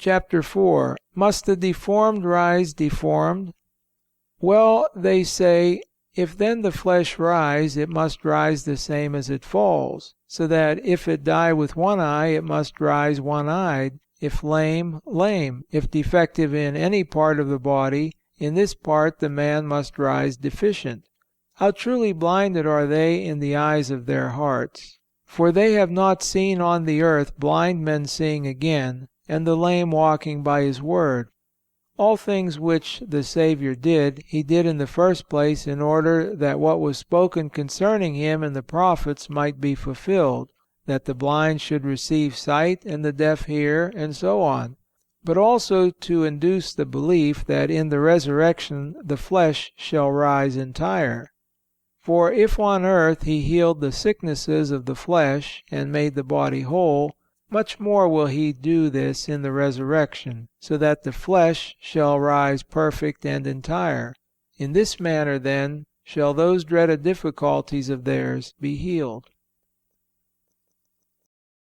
Chapter 4. Must the deformed rise deformed? Well, they say, if then the flesh rise, it must rise the same as it falls, so that if it die with one eye, it must rise one-eyed; if lame, lame; if defective in any part of the body, in this part the man must rise deficient. How truly blinded are they in the eyes of their hearts! For they have not seen on the earth blind men seeing again, and the lame walking by His word. All things which the Savior did, He did in the first place in order that what was spoken concerning Him in the prophets might be fulfilled, that the blind should receive sight and the deaf hear, and so on; but also to induce the belief that in the resurrection the flesh shall rise entire. For if on earth He healed the sicknesses of the flesh and made the body whole, much more will He do this in the resurrection, so that the flesh shall rise perfect and entire. In this manner, then, shall those dreaded difficulties of theirs be healed.